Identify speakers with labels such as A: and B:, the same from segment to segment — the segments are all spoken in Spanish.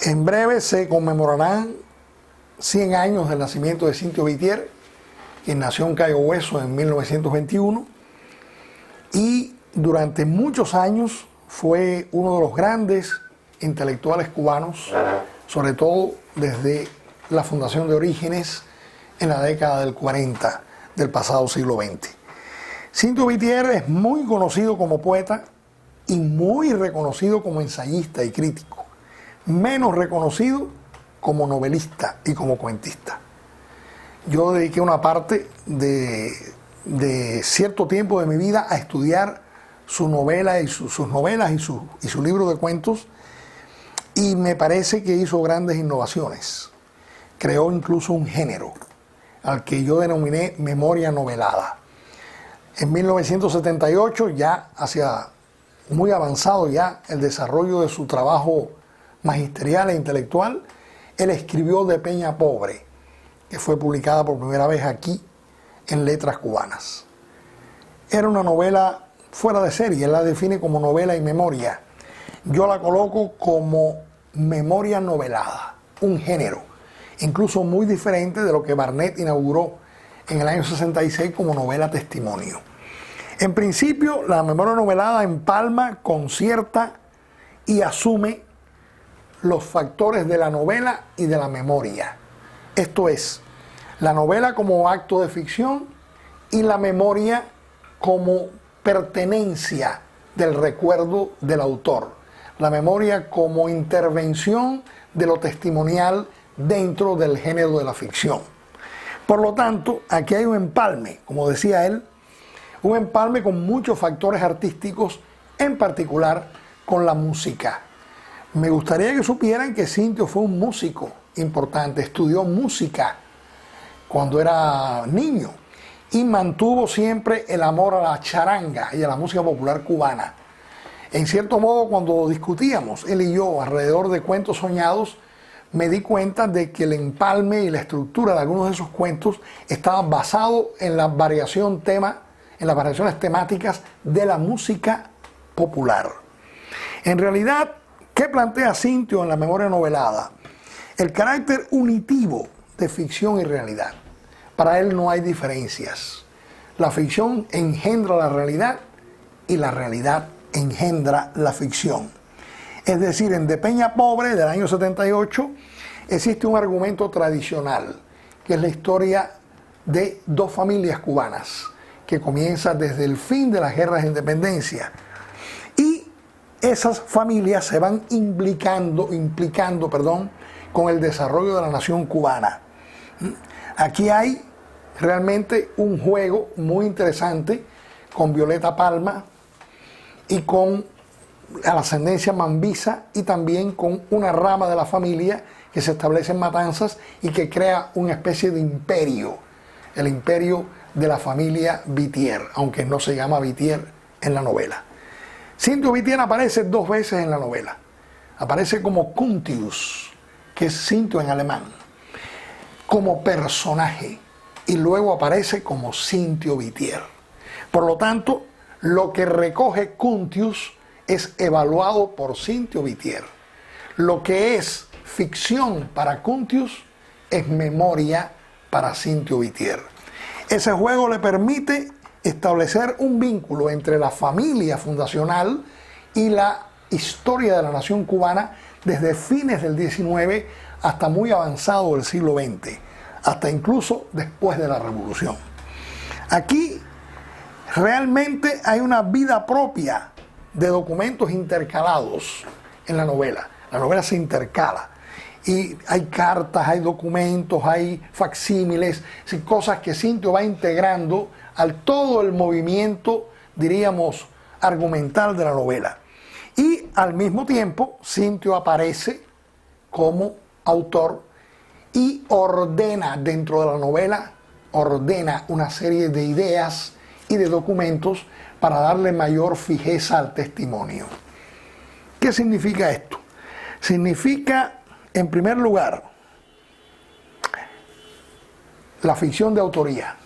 A: En breve se conmemorarán 100 años del nacimiento de Cintio Whittier, quien nació en Cayo Hueso en 1921 y durante muchos años fue uno de los grandes intelectuales cubanos, sobre todo desde la fundación de Orígenes en la década del 40 del pasado siglo XX. Cintio Whittier es muy conocido como poeta y muy reconocido como ensayista y crítico, menos reconocido como novelista y como cuentista. Yo dediqué una parte de cierto tiempo de mi vida a estudiar su novela y sus novelas y su libro de cuentos, y me parece que hizo grandes innovaciones. Creó incluso un género al que yo denominé memoria novelada. En 1978, ya hacia muy avanzado ya el desarrollo de su trabajo magisterial e intelectual, él escribió De Peña Pobre, que fue publicada por primera vez aquí en Letras Cubanas. Era una novela fuera de serie, él la define como novela y memoria. Yo la coloco como memoria novelada, un género, incluso muy diferente de lo que Barnett inauguró en el año 66 como novela testimonio. En principio, la memoria novelada empalma, concierta y asume los factores de la novela y de la memoria. Esto es, la novela como acto de ficción y la memoria como pertenencia del recuerdo del autor. La memoria como intervención de lo testimonial dentro del género de la ficción. Por lo tanto, aquí hay un empalme, como decía él, un empalme con muchos factores artísticos, en particular con la música. Me gustaría que supieran que Cintio fue un músico importante, estudió música cuando era niño y mantuvo siempre el amor a la charanga y a la música popular cubana. En cierto modo, cuando discutíamos, él y yo, alrededor de Cuentos Soñados, me di cuenta de que el empalme y la estructura de algunos de esos cuentos estaban basados en la variación en las variaciones temáticas de la música popular. En realidad, ¿qué plantea Cintio en la memoria novelada? El carácter unitivo de ficción y realidad. Para él no hay diferencias. La ficción engendra la realidad y la realidad engendra la ficción. Es decir, en De Peña Pobre, del año 78, existe un argumento tradicional, que es la historia de dos familias cubanas, que comienza desde el fin de las guerras de independencia. Y esas familias se van implicando con el desarrollo de la nación cubana. Aquí hay realmente un juego muy interesante con Violeta Palma y con la ascendencia mambisa y también con una rama de la familia que se establece en Matanzas y que crea una especie de imperio, el imperio de la familia Whittier, aunque no se llama Whittier en la novela. Cintio Whittier aparece dos veces en la novela. Aparece como Cuntius, que es Cintio en alemán, como personaje, y luego aparece como Cintio Whittier. Por lo tanto, lo que recoge Cuntius es evaluado por Cintio Whittier. Lo que es ficción para Cuntius es memoria para Cintio Whittier. Ese juego le permite establecer un vínculo entre la familia fundacional y la historia de la nación cubana desde fines del XIX hasta muy avanzado del siglo XX, hasta incluso después de la Revolución. Aquí realmente hay una vida propia de documentos intercalados en la novela. La novela se intercala y hay cartas, hay documentos, hay facsímiles, cosas que Cintio va integrando al todo el movimiento, diríamos, argumental de la novela. Y al mismo tiempo, Cintio aparece como autor y ordena dentro de la novela, ordena una serie de ideas y de documentos para darle mayor fijeza al testimonio. ¿Qué significa esto? Significa, en primer lugar, la ficción de autoría,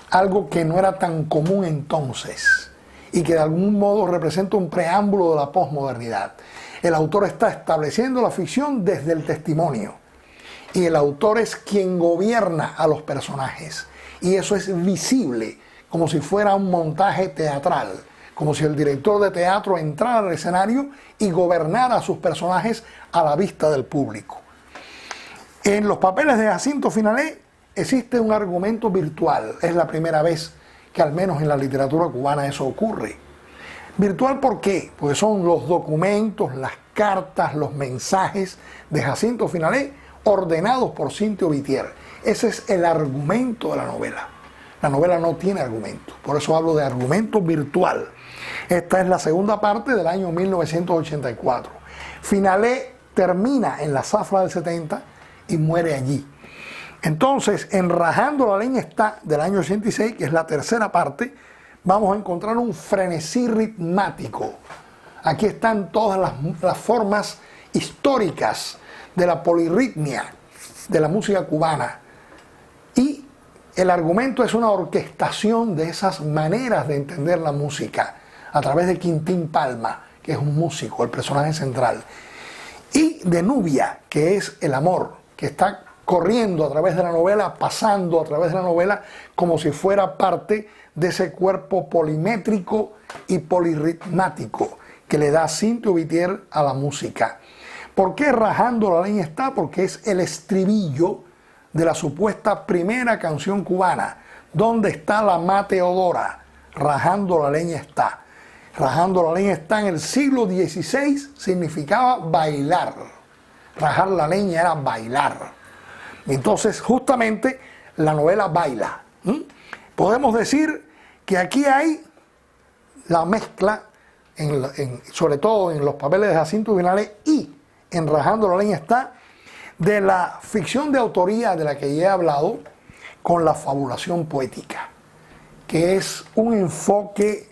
A: algo que no era tan común entonces y que de algún modo representa un preámbulo de la posmodernidad. El autor está estableciendo la ficción desde el testimonio. Y el autor es quien gobierna a los personajes. Y eso es visible, como si fuera un montaje teatral. Como si el director de teatro entrara al escenario y gobernara a sus personajes a la vista del público. En los papeles de Jacinto Finalé existe un argumento virtual. Es la primera vez que al menos en la literatura cubana eso ocurre. ¿Virtual por qué? Porque son los documentos, las cartas, los mensajes de Jacinto Finalé ordenados por Cintio Vitier. Ese es el argumento de la novela. La novela no tiene argumento, por eso hablo de argumento virtual. Esta es la segunda parte del año 1984. Finalé termina en la zafra del 70 y muere allí. Entonces, en Rajando la leña está, del año 86, que es la tercera parte, vamos a encontrar un frenesí ritmático. Aquí están todas las formas históricas de la polirritmia de la música cubana. Y el argumento es una orquestación de esas maneras de entender la música a través de Quintín Palma, que es un músico, el personaje central, y de Nubia, que es el amor, que está corriendo a través de la novela, pasando a través de la novela, como si fuera parte de ese cuerpo polimétrico y polirritmático que le da Cintio Vitier a la música. ¿Por qué Rajando la leña está? Porque es el estribillo de la supuesta primera canción cubana. ¿Dónde está la mateodora? Rajando la leña está. Rajando la leña está en el siglo XVI, significaba bailar. Rajar la leña era bailar. Entonces, justamente, la novela baila. Podemos decir que aquí hay la mezcla, sobre todo en los papeles de Jacinto Finalé y en Rajando la leña está, de la ficción de autoría de la que ya he hablado, con la fabulación poética, que es un enfoque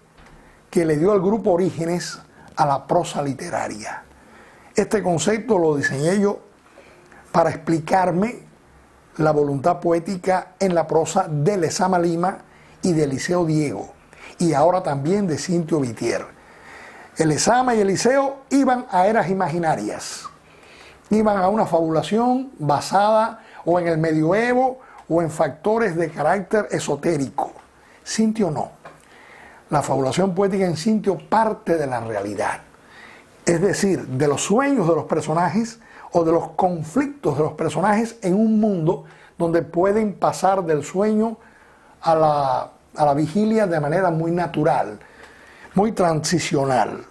A: que le dio al grupo Orígenes a la prosa literaria. Este concepto lo diseñé yo para explicarme la voluntad poética en la prosa de Lezama Lima y de Eliseo Diego, y ahora también de Cintio Vitier. El Lezama y Eliseo iban a eras imaginarias, iban a una fabulación basada o en el medioevo o en factores de carácter esotérico. Cintio no. La fabulación poética en Cintio parte de la realidad, es decir, de los sueños de los personajes o de los conflictos de los personajes en un mundo donde pueden pasar del sueño a la vigilia de manera muy natural, muy transicional.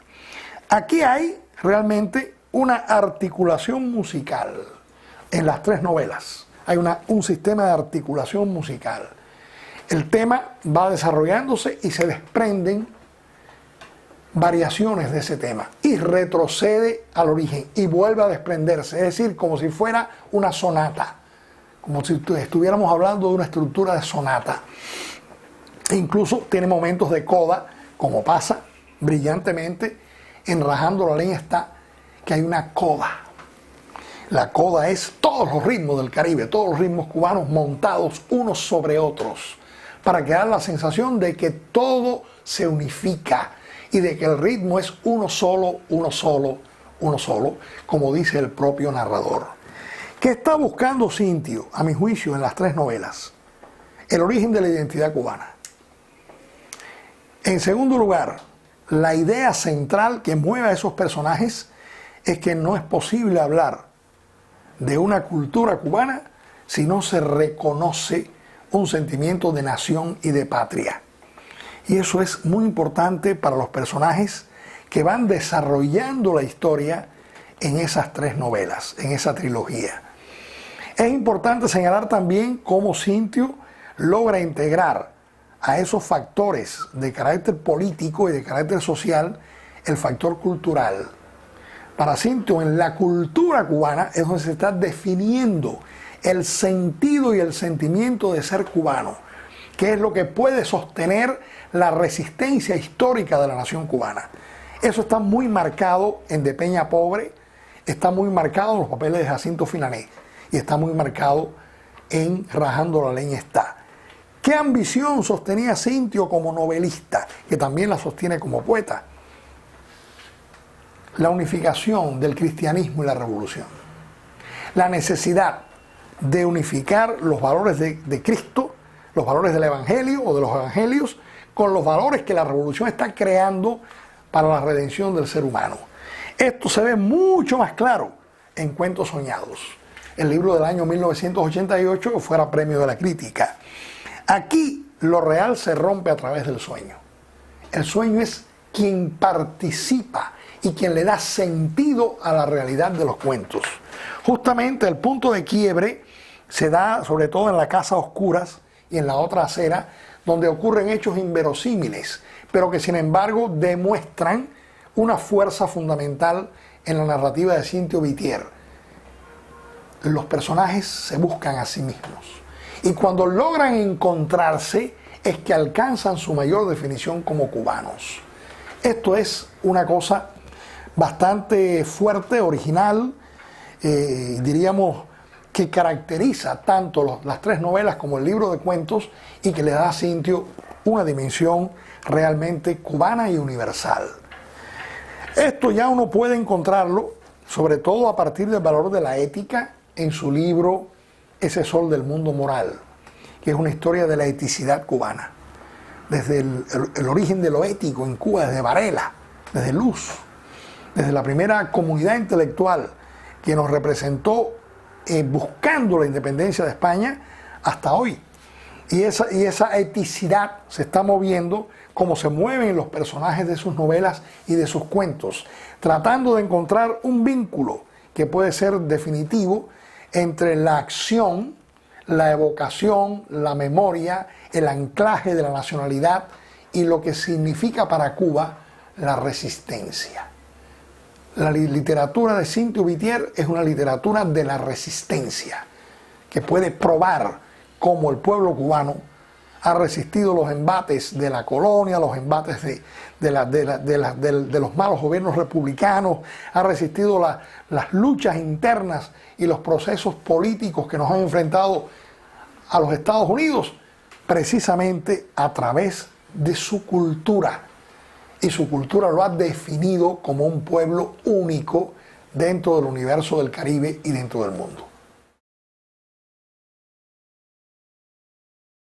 A: Aquí hay realmente una articulación musical en las tres novelas. Hay un sistema de articulación musical. El tema va desarrollándose y se desprenden variaciones de ese tema y retrocede al origen y vuelve a desprenderse, es decir, como si fuera una sonata, como si estuviéramos hablando de una estructura de sonata. E incluso tiene momentos de coda, como pasa brillantemente en Rajando la leña está, que hay una coda. La coda es todos los ritmos del Caribe, todos los ritmos cubanos montados unos sobre otros, para crear la sensación de que todo se unifica y de que el ritmo es uno solo, uno solo, uno solo, como dice el propio narrador. ¿Qué está buscando Cintio, a mi juicio, en las tres novelas? El origen de la identidad cubana. En segundo lugar, la idea central que mueve a esos personajes es que no es posible hablar de una cultura cubana si no se reconoce un sentimiento de nación y de patria. Y eso es muy importante para los personajes que van desarrollando la historia en esas tres novelas, en esa trilogía. Es importante señalar también cómo Cintio logra integrar a esos factores de carácter político y de carácter social el factor cultural. Para Cintio, en la cultura cubana es donde se está definiendo el sentido y el sentimiento de ser cubano, que es lo que puede sostener la resistencia histórica de la nación cubana. Eso está muy marcado en De Peña Pobre, está muy marcado en los papeles de Jacinto Finalé y está muy marcado en Rajando la leña está. ¿Qué ambición sostenía Cintio como novelista, que también la sostiene como poeta? la unificación del cristianismo y la revolución. La necesidad de unificar los valores de Cristo, los valores del Evangelio o de los Evangelios, con los valores que la revolución está creando para la redención del ser humano. Esto se ve mucho más claro en Cuentos Soñados, el libro del año 1988 que fuera premio de la crítica. Aquí lo real se rompe a través del sueño. El sueño es quien participa y quien le da sentido a la realidad de los cuentos. Justamente el punto de quiebre se da sobre todo en La Casa a Oscuras y en La Otra Acera, donde ocurren hechos inverosímiles, pero que sin embargo demuestran una fuerza fundamental en la narrativa de Cynthia Whittier. Los personajes se buscan a sí mismos y cuando logran encontrarse es que alcanzan su mayor definición como cubanos. Esto es una cosa bastante fuerte, original, diríamos que caracteriza tanto las tres novelas como el libro de cuentos y que le da a Cynthia una dimensión realmente cubana y universal. Esto ya uno puede encontrarlo, sobre todo a partir del valor de la ética, en su libro Ese Sol del Mundo Moral, que es una historia de la eticidad cubana, desde el origen de lo ético en Cuba, desde Varela, desde Luz, desde la primera comunidad intelectual que nos representó buscando la independencia de España hasta hoy. Y esa eticidad se está moviendo como se mueven los personajes de sus novelas y de sus cuentos, tratando de encontrar un vínculo que puede ser definitivo entre la acción, la evocación, la memoria, el anclaje de la nacionalidad y lo que significa para Cuba la resistencia. La literatura de Cynthia Whittier es una literatura de la resistencia, que puede probar cómo el pueblo cubano ha resistido los embates de la colonia, los embates de los malos gobiernos republicanos, ha resistido las luchas internas y los procesos políticos que nos han enfrentado a los Estados Unidos, precisamente a través de su cultura. Y su cultura lo ha definido como un pueblo único dentro del universo del Caribe y dentro del mundo.